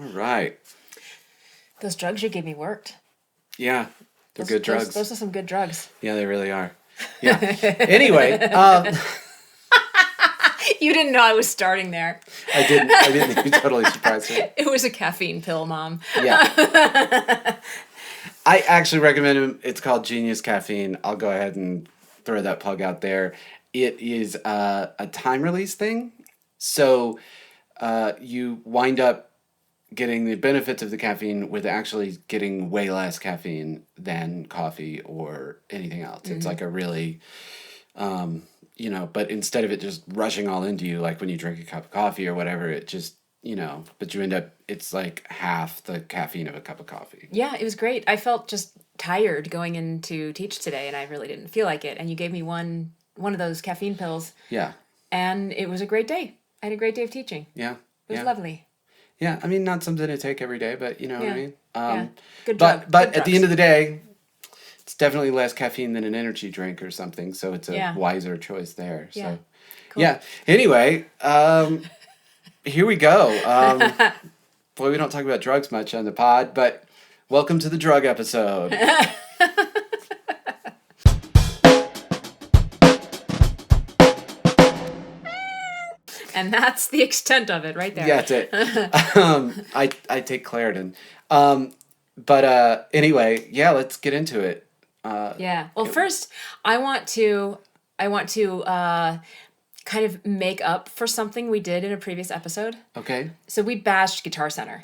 All right. Those drugs you gave me worked. Yeah, they're good drugs. Those are some good drugs. Yeah, they really are. Yeah. Anyway, You didn't know I was starting there. I didn't. You totally surprised me. It was a caffeine pill, Mom. Yeah. I actually recommend them. It's called Genius Caffeine. I'll go ahead and throw that plug out there. It is a time release thing. So you wind up getting the benefits of the caffeine with actually getting way less caffeine than coffee or anything else. It's like a really, but instead of it just rushing all into you, like when you drink a cup of coffee or whatever, it just, but you end up, it's like half the caffeine of a cup of coffee. Yeah, it was great. I felt just tired going in to teach today, and I really didn't feel like it. And you gave me one of those caffeine pills. Yeah. And it was a great day. I had a great day of teaching. Yeah. It was lovely. Yeah, I mean, not something to take every day, but you know what I mean? Yeah. Good But Good at the end of the day, it's definitely less caffeine than an energy drink or something, so it's a wiser choice there. Yeah. So, Cool. yeah. Anyway, here we go. Boy, we don't talk about drugs much on the pod, but welcome to the drug episode. And that's the extent of it right there. Yeah, that's it. I take Claritin. Anyway, yeah, let's get into it. Yeah. Well, first, I want to kind of make up for something we did in a previous episode. Okay. So we bashed Guitar Center.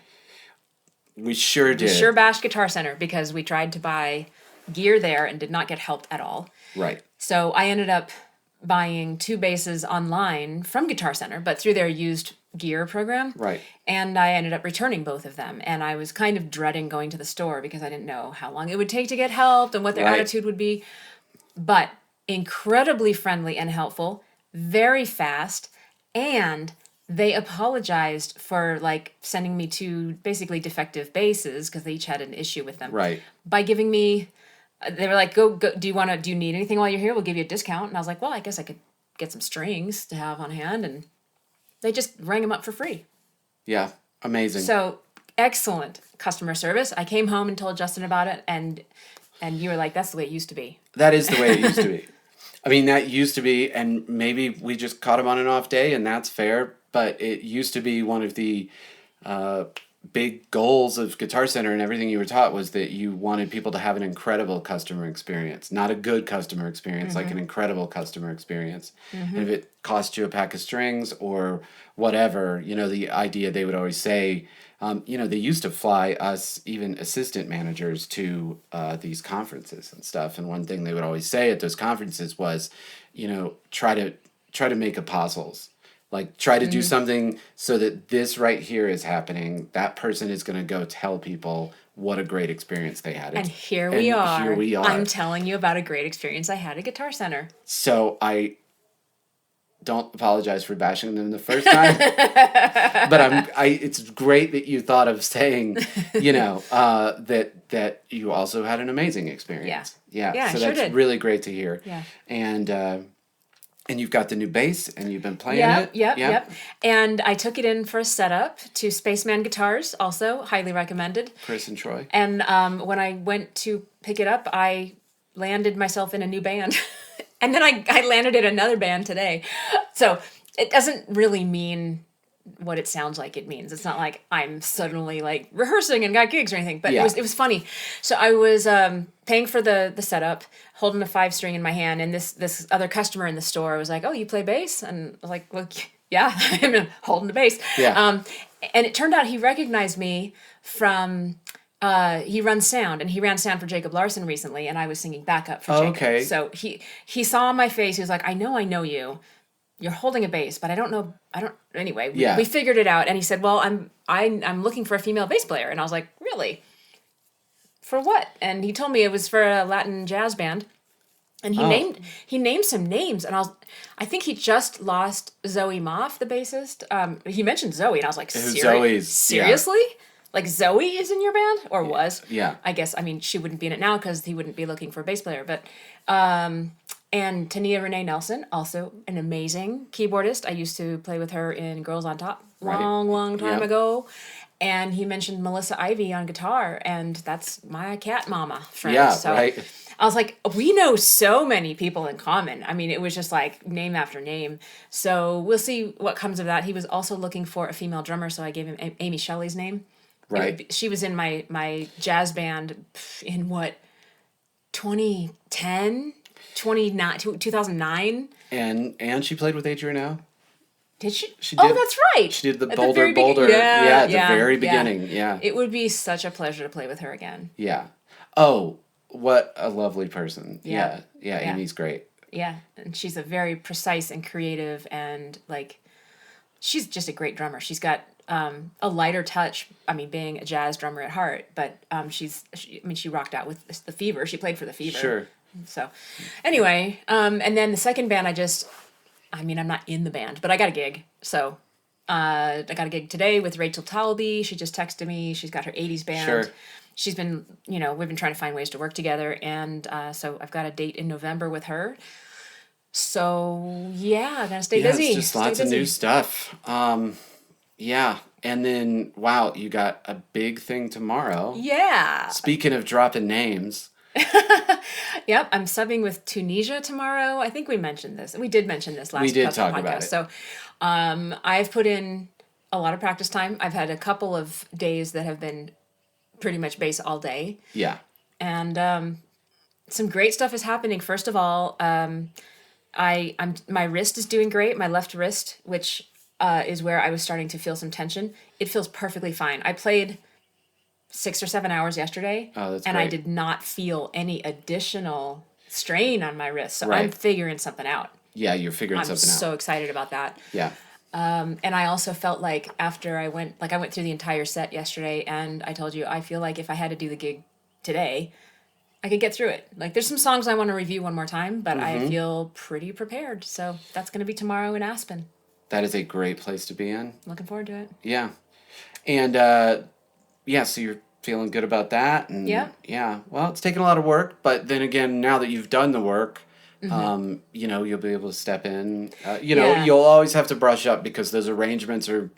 We sure did. We sure bashed Guitar Center because we tried to buy gear there and did not get helped at all. Right. So I ended up buying 2 basses online from Guitar Center, but through their used gear program. Right. And I ended up returning both of them. And I was kind of dreading going to the store because I didn't know how long it would take to get helped and what their attitude would be. But incredibly friendly and helpful, very fast, and they apologized for sending me 2 basically defective basses because they each had an issue with them. Right. By giving me, they were like, go, do you need anything while you're here? We'll give you a discount. And I was like, well, I guess I could get some strings to have on hand. And they just rang them up for free. Yeah. Amazing. So excellent customer service. I came home and told Justin about it, and you were like, that's the way it used to be. That is the way it used to be. I mean, that used to be, and maybe we just caught him on an off day, and that's fair, but it used to be one of the big goals of Guitar Center and everything you were taught was that you wanted people to have an incredible customer experience, not a good customer experience, like an incredible customer experience. And if it cost you a pack of strings or whatever, the idea they would always say, they used to fly us, even assistant managers, to these conferences and stuff. And one thing they would always say at those conferences was, try to make apostles. Like, try to do something so that this right here is happening. That person is going to go tell people what a great experience they had. And here we are. Here we are. I'm telling you about a great experience I had at Guitar Center. So I don't apologize for bashing them the first time. But it's great that you thought of saying, that you also had an amazing experience. Yeah. So that's really great to hear. Yeah. And you've got the new bass, and you've been playing it. Yep. And I took it in for a setup to Spaceman Guitars, also highly recommended. Chris and Troy. And when I went to pick it up, I landed myself in a new band. And then I landed in another band today. So it doesn't really mean what it sounds like it means. It's not like I'm suddenly rehearsing and got gigs or anything, but it was funny. So I was paying for the setup, holding a 5-string in my hand, and this other customer in the store was like, "Oh, you play bass?" And I was like, "Well, yeah, I'm holding the bass." Yeah. And it turned out he recognized me from he runs sound, and he ran sound for Jacob Larson recently, and I was singing backup for Jacob. Okay. So he saw my face. He was like, I know you. You're holding a bass, but I don't know. Anyway, we figured it out. And he said, well, I'm looking for a female bass player. And I was like, really? For what? And he told me it was for a Latin jazz band. And he named some names. And I think he just lost Zoe Moff, the bassist. He mentioned Zoe, and I was like, seriously? Yeah. Like Zoe is in your band, or was? Yeah. I guess, she wouldn't be in it now because he wouldn't be looking for a bass player. But, and Tania Renee Nelson, also an amazing keyboardist. I used to play with her in Girls on Top long time ago. and he mentioned Melissa Ivy on guitar, and that's my cat mama friend. Yeah, so right. I was like, we know so many people in common. I mean, it was just like name after name. So we'll see what comes of that. He was also looking for a female drummer, so I gave him Amy Shelley's name. Right. She was in my jazz band in what, 2010, 2009. And she played with Adrienne. Did she? She Oh, did. that's right. She did the At Boulder very Boulder. Yeah, at the very beginning. Yeah. It would be such a pleasure to play with her again. Yeah. Oh, what a lovely person. Yeah. Yeah. Yeah. Amy's great. Yeah, and she's a very precise and creative, and like, she's just a great drummer. She's got a lighter touch. I mean, being a jazz drummer at heart, but she rocked out with the Fever. She played for the Fever. Sure. So, anyway, and then the second band, I'm not in the band, but I got a gig. So, I got a gig today with Rachel Talby. She just texted me. She's got her 80s band. Sure. She's been, we've been trying to find ways to work together. And so I've got a date in November with her. So, yeah, I'm going to stay busy. It's just lots of new stuff. Yeah. And then, wow, you got a big thing tomorrow. Yeah. Speaking of dropping names. Yep, I'm subbing with Tunisia tomorrow. I think we mentioned this. We did mention this last We did couple talk podcasts. about it. So I've put in a lot of practice time. I've had a couple of days that have been pretty much bass all day. Yeah. And some great stuff is happening. First of all, my wrist is doing great. My left wrist, which is where I was starting to feel some tension. It feels perfectly fine. I played 6 or 7 hours yesterday, that's and great. I did not feel any additional strain on my wrist. So I'm Right. figuring something out. Yeah, you're figuring I'm something so out. excited about that. Yeah. And I also felt like after I went through the entire set yesterday, and I told you, I feel like if I had to do the gig today, I could get through it. Like, there's some songs I want to review one more time, but I feel pretty prepared. So that's going to be tomorrow in Aspen. That is a great place to be in. Looking forward to it. Yeah. And, so you're feeling good about that. And Yeah. Yeah. Well, it's taken a lot of work, but then again, now that you've done the work, you'll be able to step in. Yeah. You'll always have to brush up because those arrangements are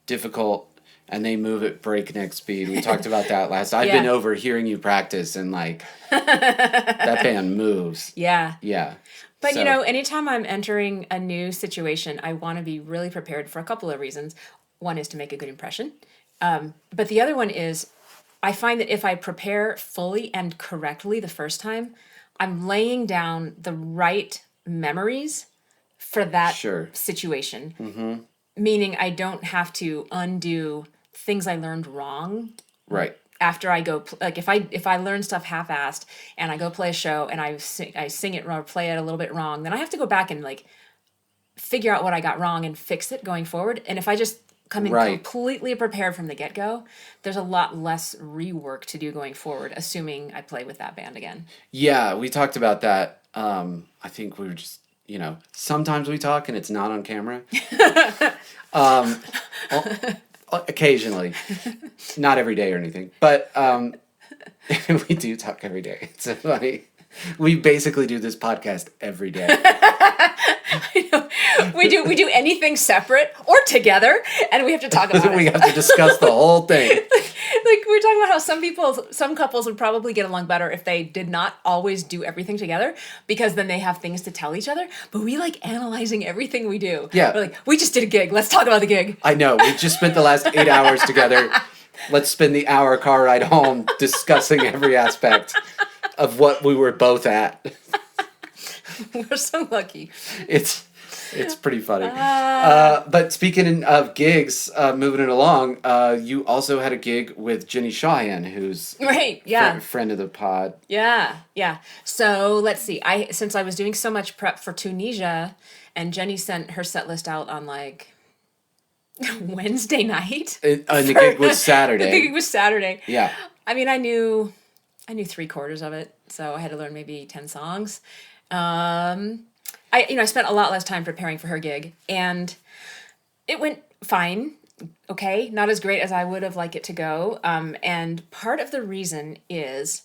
difficult and they move at breakneck speed. We talked about that last. I've been over hearing you practice and like that band moves. Yeah. Yeah. But, So- anytime I'm entering a new situation, I want to be really prepared for a couple of reasons. One is to make a good impression. But the other one is I find that if I prepare fully and correctly the first time, I'm laying down the right memories for that Sure. situation. Mm-hmm. Meaning I don't have to undo things I learned wrong Right. after I go, if I learn stuff half-assed and I go play a show and I sing it or play it a little bit wrong, then I have to go back and like figure out what I got wrong and fix it going forward. And if I just come in Right. completely prepared from the get-go, there's a lot less rework to do going forward, assuming I play with that band again. Yeah, we talked about that. I think we were just, sometimes we talk and it's not on camera. Occasionally. Not every day or anything. But we do talk every day. It's funny. We basically do this podcast every day. We do anything separate or together, and we have to talk about We it. have to discuss the whole thing. Like, we were talking about how some couples would probably get along better if they did not always do everything together, because then they have things to tell each other. But we like analyzing everything we do. Yeah. We're like, we just did a gig. Let's talk about the gig. I know. We just spent the last 8 hours together. Let's spend the hour car ride home discussing every aspect of what we were both at. We're so lucky. It's pretty funny. But speaking of gigs, moving it along, you also had a gig with Jenny Shawhan, who's Right. Yeah. friend of the pod. Yeah. So let's see. Since I was doing so much prep for Tunisia, and Jenny sent her set list out on like Wednesday night. And the gig was Saturday. The gig was Saturday. Yeah. I mean, I knew 3/4 of it, so I had to learn maybe 10 songs. I spent a lot less time preparing for her gig, and it went fine. Okay, not as great as I would have liked it to go. And part of the reason is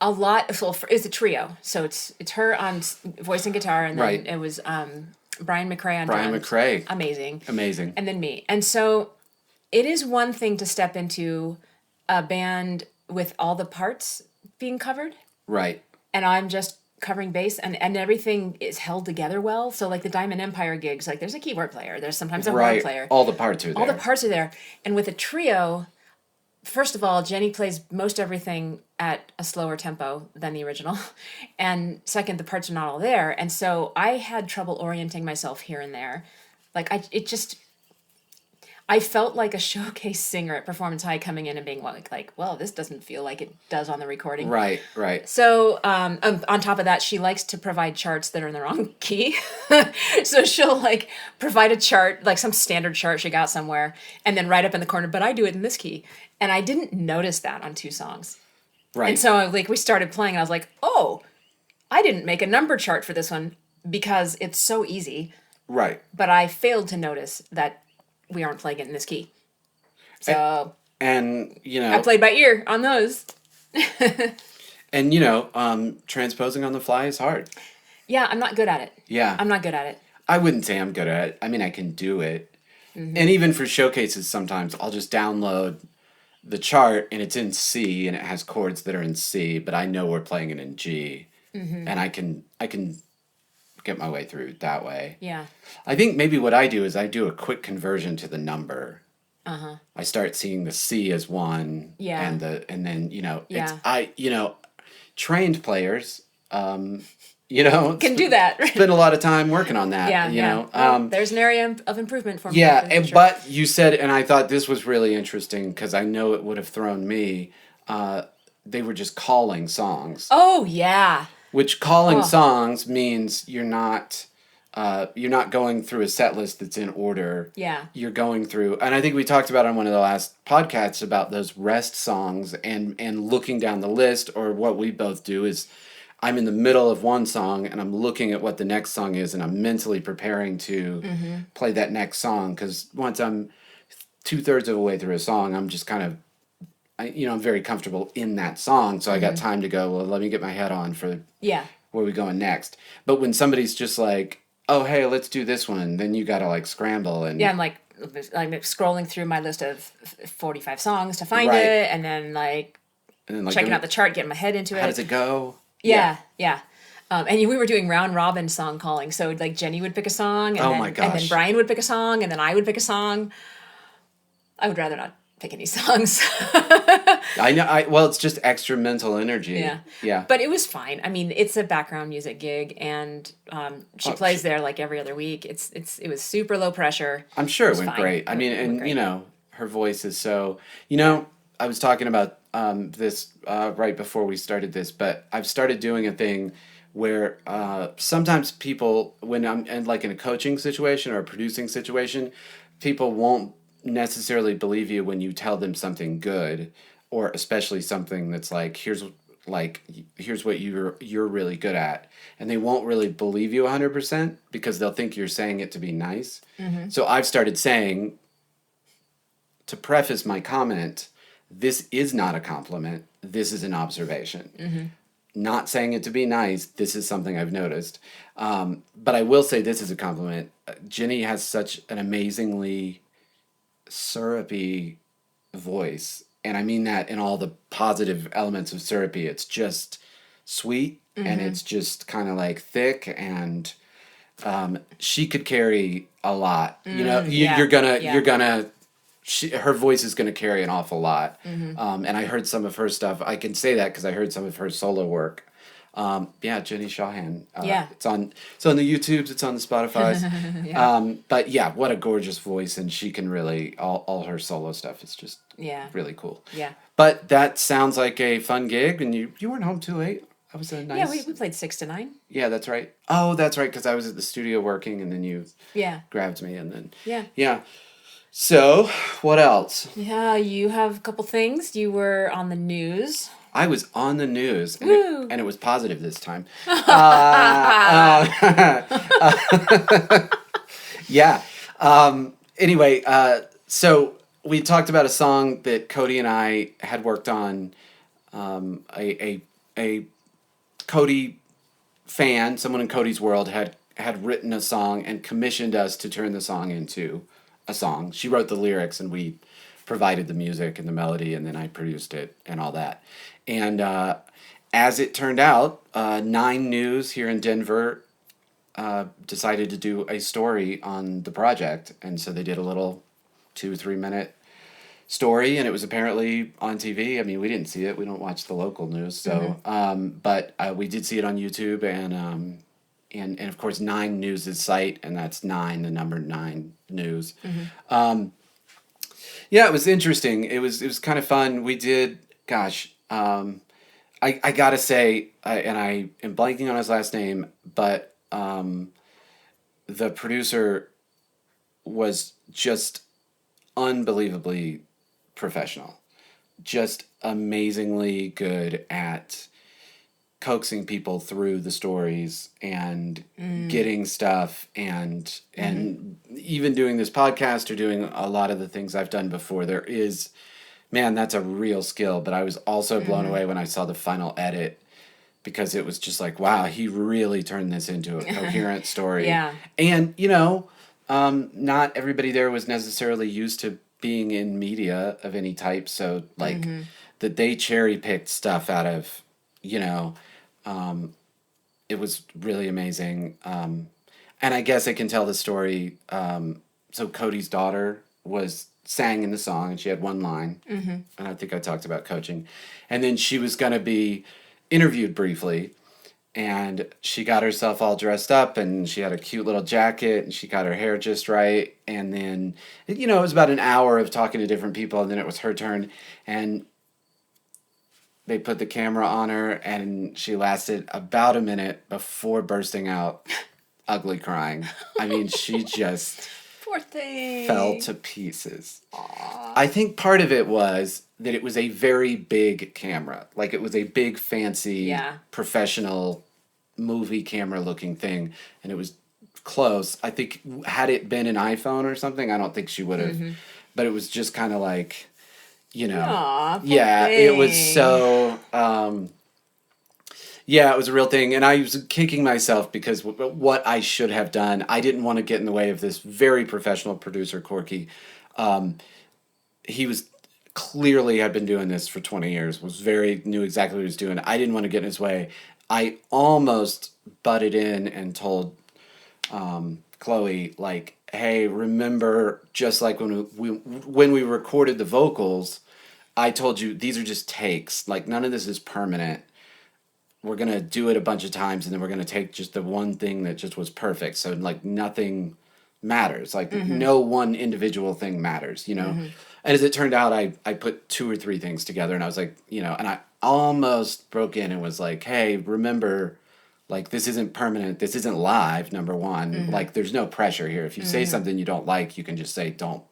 it's a trio. So it's her on voice and guitar, and then Right. it was Brian McRae on Brian drums. McRae. Amazing. Amazing. And then me. And so it is one thing to step into a band with all the parts being covered, Right. and I'm just covering bass, and everything is held together well. So like the Diamond Empire gigs, like there's a keyboard player, there's sometimes a horn Right. player, All the parts are there. all the parts are there. And with a trio, first of all, Jenny plays most everything at a slower tempo than the original. And second, the parts are not all there. And so I had trouble orienting myself here and there. Like I felt like a showcase singer at Performance High coming in and being like, well, this doesn't feel like it does on the recording. Right, right. So on top of that, she likes to provide charts that are in the wrong key. So she'll like provide a chart, like some standard chart she got somewhere, and then right up in the corner, but I do it in this key. And I didn't notice that on 2 songs. Right. And so like we started playing and I was like, oh, I didn't make a number chart for this one because it's so easy. Right. But I failed to notice that we aren't playing it in this key. So And I played by ear on those. And transposing on the fly is hard. Yeah, I'm not good at it. Yeah. I'm not good at it. I wouldn't say I'm good at it. I mean, I can do it. And even for showcases, sometimes I'll just download the chart and it's in C and it has chords that are in C, but I know we're playing it in G. And I can get my way through that way. Yeah. I think maybe what I do is I do a quick conversion to the number. I start seeing the C as 1. Yeah. And then Yeah. Trained players can do that. spend a lot of time working on that. Yeah. Well, there's an area of improvement for me. Yeah, for sure. but you said, and I thought this was really interesting because I know it would have thrown me. They were just calling songs, Oh yeah. which calling songs means you're not going through a set list that's in order. Yeah. You're going through, and I think we talked about on one of the last podcasts about those rest songs and looking down the list, or what we both do is I'm in the middle of one song and I'm looking at what the next song is and I'm mentally preparing to play that next song, because once I'm 2/3 of the way through a song, I'm just kind of, I'm very comfortable in that song, so I got time to go, well, let me get my head on for Yeah. where we going next. But when somebody's just like, oh, hey, let's do this one, then you gotta like scramble and... Yeah, I'm scrolling through my list of 45 songs to find Right. it, and then checking out the chart, getting my head into it. How does it go? Yeah. And we were doing round robin song calling, so like Jenny would pick a song, and Oh then, my and then gosh. Brian would pick a song, and then I would pick a song. I would rather not pick any songs. I know. Well, it's just extra mental energy. Yeah. Yeah. But it was fine. I mean, it's a background music gig, and she plays there like every other week. It was super low pressure. I'm sure it was went fine. great. I mean, It went and great. her voice is so. I was talking about this right before we started this, but I've started doing a thing where sometimes people, when I'm in a coaching situation or a producing situation, people won't necessarily believe you when you tell them something good, or especially something that's like, here's what you're really good at, and they won't really believe you 100% because they'll think you're saying it to be nice. So I've started saying, to preface my comment, this is not a compliment, this is an observation. Not saying it to be nice, this is something I've noticed. But I will say this is a compliment. Jenny has such an amazingly syrupy voice, and I mean that in all the positive elements of syrupy. It's just sweet, and it's just kind of like thick, and she could carry a lot. You're gonna her voice is gonna carry an awful lot. And I heard some of her stuff. I can say that because I heard some of her solo work. Jenny Shawhan. It's on the YouTubes, it's on the Spotify's. But yeah, what a gorgeous voice, and she can really, all her solo stuff is just really cool. Yeah. But that sounds like a fun gig, and you weren't home too late. That was a nice... Yeah, we played 6 to 9. Yeah, that's right. Oh, that's right, because I was at the studio working, and then you grabbed me, and then... Yeah. Yeah. So, what else? Yeah, you have a couple things. You were on the news. I was on the news, and it was positive this time. Yeah. Anyway, so we talked about a song that Cody and I had worked on. A Cody fan, someone in Cody's world, had written a song and commissioned us to turn the song into a song. She wrote the lyrics, and we provided the music and the melody, and then I produced it and all that. And as it turned out, Nine News here in Denver decided to do a story on the project, and so they did a little 2-3 minute story, and it was apparently on TV. I mean, we didn't see it. We don't watch the local news, so but we did see it on YouTube, and of course Nine News' site, and that's nine, the number 9 news. Yeah, it was interesting. It was kind of fun. We did, gosh, I gotta say, and I am blanking on his last name, but the producer was just unbelievably professional, just amazingly good at coaxing people through the stories and getting stuff and even doing this podcast or doing a lot of the things I've done before. There is, man, that's a real skill. But I was also blown away when I saw the final edit, because it was just like, wow, he really turned this into a coherent story. Yeah. And, not everybody there was necessarily used to being in media of any type. So, like, that they cherry picked stuff out of, it was really amazing. And I guess I can tell the story. So Cody's daughter sang in the song, and she had one line. And I think I talked about coaching. And then she was going to be interviewed briefly, and she got herself all dressed up, and she had a cute little jacket, and she got her hair just right. And then, it was about an hour of talking to different people, and then it was her turn. And they put the camera on her, and she lasted about a minute before bursting out ugly crying. I mean, she just Poor thing. fell to pieces. Aww. I think part of it was that it was a very big camera. Like, it was a big, fancy, professional movie camera looking thing, and it was close. I think had it been an iPhone or something, I don't think she would have. But it was just kind of like, Aw, yeah, thing. it was so, yeah, it was a real thing. And I was kicking myself because what I should have done, I didn't want to get in the way of this very professional producer, Corky. He was clearly had been doing this for 20 years, knew exactly what he was doing. I didn't want to get in his way. I almost butted in and told Chloe, like, hey, remember, just like when we recorded the vocals, I told you these are just takes. Like, none of this is permanent. We're going to do it a bunch of times, and then we're going to take just the one thing that just was perfect. So, like, nothing matters. Like, no one individual thing matters, And as it turned out, I put 2 or 3 things together, and I was like, and I almost broke in and was like, hey, remember, like, this isn't permanent. This isn't live, number one. Like, there's no pressure here. If you say something you don't like, you can just say don't.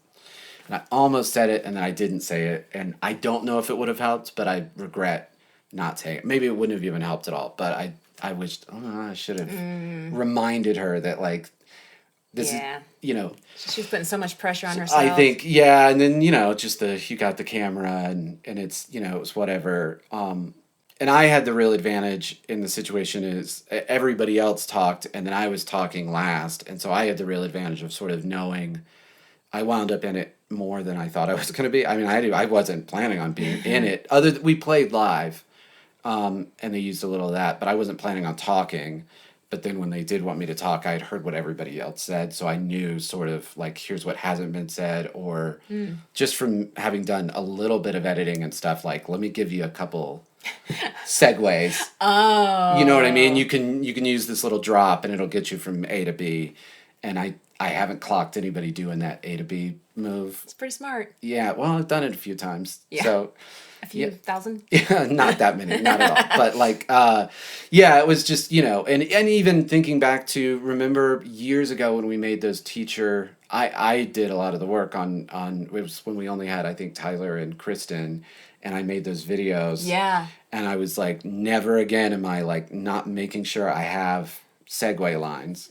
And I almost said it, and then I didn't say it. And I don't know if it would have helped, but I regret not saying it. Maybe it wouldn't have even helped at all. But I wished, I should have reminded her that, like, this is, She's putting so much pressure on herself. I think, yeah. And then, just you got the camera, and it's, it was whatever. And I had the real advantage in the situation is everybody else talked, and then I was talking last. And so I had the real advantage of sort of knowing I wound up in it more than I thought I was going to be. I mean, I wasn't planning on being in it. We played live, and they used a little of that, but I wasn't planning on talking. But then when they did want me to talk, I had heard what everybody else said. So I knew sort of like, here's what hasn't been said, or just from having done a little bit of editing and stuff, like, let me give you a couple segues. Oh. You know what I mean? You can use this little drop, and it'll get you from A to B. And I haven't clocked anybody doing that A to B move. It's pretty smart. Yeah, well, I've done it a few times. Yeah. So a few thousand? Yeah, not that many, not at all. But like, it was just, and even thinking back to, remember years ago when we made those teacher, I did a lot of the work on it was when we only had, I think, Tyler and Kristen, and I made those videos. Yeah. And I was like, never again am I like not making sure I have segue lines.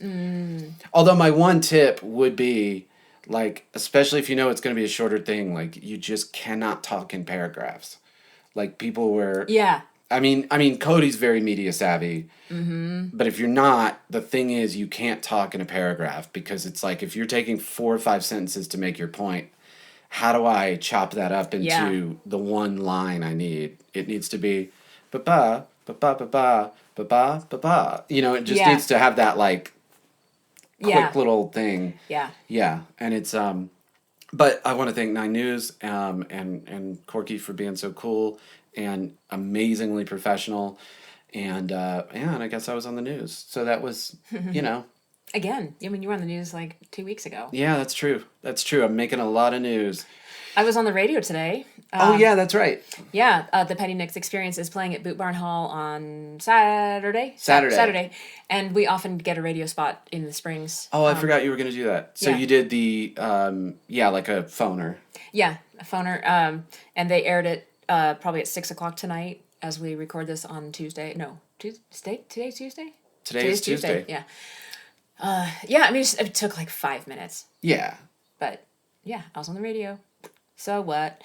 Although my one tip would be, like, especially if it's going to be a shorter thing, like, you just cannot talk in paragraphs. Like, people were... Yeah. I mean, Cody's very media savvy. Mm-hmm. But if you're not, the thing is, you can't talk in a paragraph because it's like if you're taking 4 or 5 sentences to make your point, how do I chop that up into the one line I need? It needs to be ba ba ba ba ba ba ba ba ba ba. It just needs to have that like quick little thing. Yeah. Yeah, and it's but I want to thank Nine News and Corky for being so cool and amazingly professional. And and I guess I was on the news. So that was, Again, I mean, you were on the news like 2 weeks ago. Yeah, that's true. That's true. I'm making a lot of news. I was on the radio today. Oh, yeah, that's right. Yeah, the Petty Nicks Experience is playing at Boot Barn Hall on Saturday. And we often get a radio spot in the Springs. Oh, I forgot you were going to do that. So you did the, like a phoner. Yeah, a phoner. And they aired it probably at 6 o'clock tonight as we record this on Tuesday. No, Tuesday? Today's Tuesday? Today's Tuesday. Yeah. I mean, it took like 5 minutes. Yeah. But, yeah, I was on the radio. So what?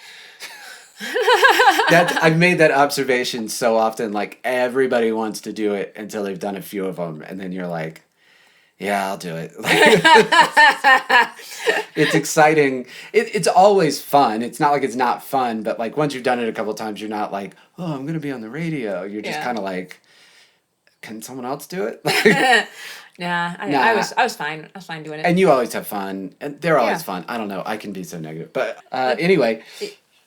I've made that observation so often. Like, everybody wants to do it until they've done a few of them. And then you're like, yeah, I'll do it. It's exciting. It's always fun. It's not like it's not fun. But, like, once you've done it a couple times, you're not like, oh, I'm going to be on the radio. You're just kind of like, can someone else do it? Nah. I was fine. I was fine doing it. And you always have fun. And they're always fun. I don't know. I can be so negative. But anyway.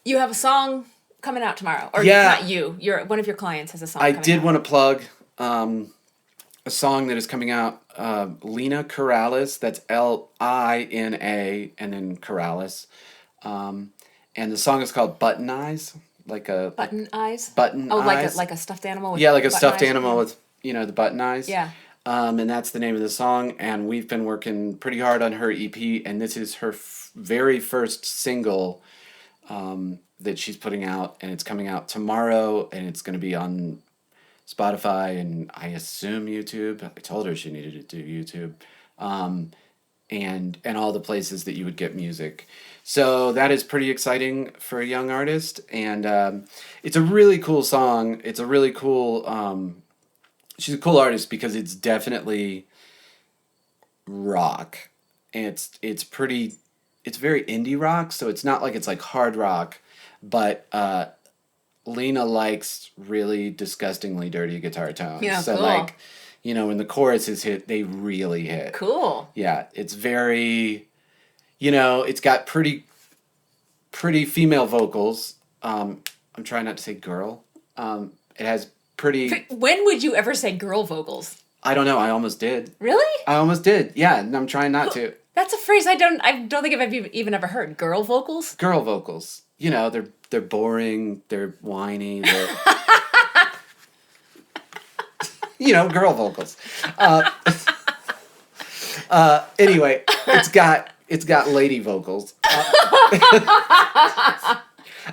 You have a song coming out tomorrow. Or not you. One of your clients has a song coming out. I did want to plug a song that is coming out. Lina Corrales. That's Lina and then Corrales. And the song is called Button Eyes. Button Eyes? Button Eyes. Like a stuffed animal with like a stuffed eyes. animal with, the button eyes. Yeah. And that's the name of the song, and we've been working pretty hard on her EP, and this is her very first single that she's putting out, and it's coming out tomorrow, and it's going to be on Spotify, and I assume YouTube. I told her she needed to do YouTube, and all the places that you would get music. So that is pretty exciting for a young artist, and it's a really cool song. It's a really cool... she's a cool artist because it's definitely rock. And it's very indie rock, so it's not like it's like hard rock, but Lena likes really disgustingly dirty guitar tones. Yeah, so cool. Like, when the choruses hit, they really hit. Cool. Yeah, it's very, it's got pretty female vocals. I'm trying not to say girl. It has pretty... When would you ever say girl vocals? I don't know. I almost did. Really? I almost did. Yeah, and I'm trying not to. That's a phrase I don't think I've even ever heard. Girl vocals? Girl vocals. They're boring. They're whiny. They're girl vocals. Anyway, it's got lady vocals.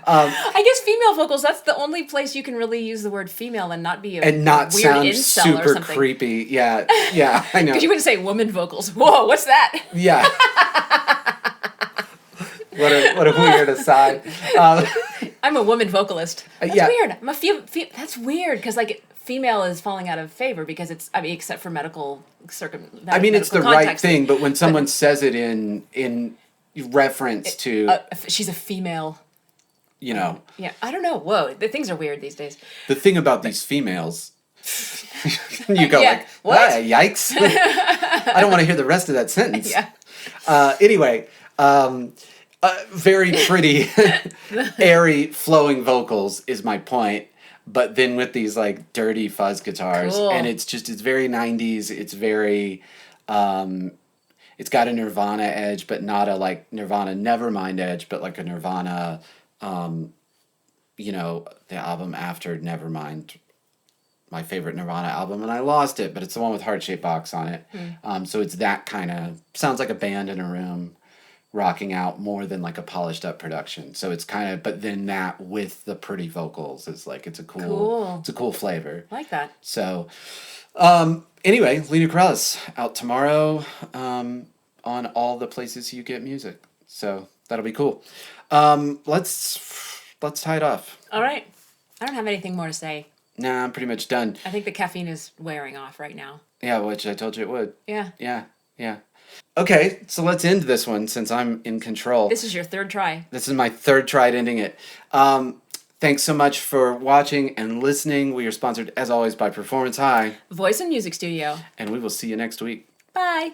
I guess female vocals, that's the only place you can really use the word female and not be and not weird sound incel super or something. creepy. Yeah, I know. Because you wouldn't say woman vocals. Whoa, what's that? Yeah. What a weird aside. I'm a woman vocalist. That's yeah. weird. I'm a that's weird because like female is falling out of favor because except for medical it's the right thing, but when someone says it in reference to she's a female. Yeah, I don't know. Whoa, the things are weird these days. The thing about these females, you go like, what? Yikes! I don't want to hear the rest of that sentence. Yeah. Anyway, very pretty, airy, flowing vocals is my point. But then with these like dirty fuzz guitars, and it's very 90s. It's very, it's got a Nirvana edge, but not a like Nirvana Nevermind edge, but like a Nirvana. The album after Nevermind, my favorite Nirvana album, and I lost it, but it's the one with Heart-Shaped Box on it. So it's that kind of, sounds like a band in a room rocking out more than like a polished up production. So it's kind of, but then that with the pretty vocals is like, it's a cool flavor. I like that. So, anyway, Lina Corrales out tomorrow, on all the places you get music. So that'll be cool. Let's tie it off. All right. I don't have anything more to say. Nah, I'm pretty much done. I think the caffeine is wearing off right now. Yeah, which I told you it would. Yeah. Yeah, yeah. Okay, so let's end this one since I'm in control. This is your third try. This is my third try at ending it. Thanks so much for watching and listening. We are sponsored, as always, by Performance High. Voice and Music Studio. And we will see you next week. Bye.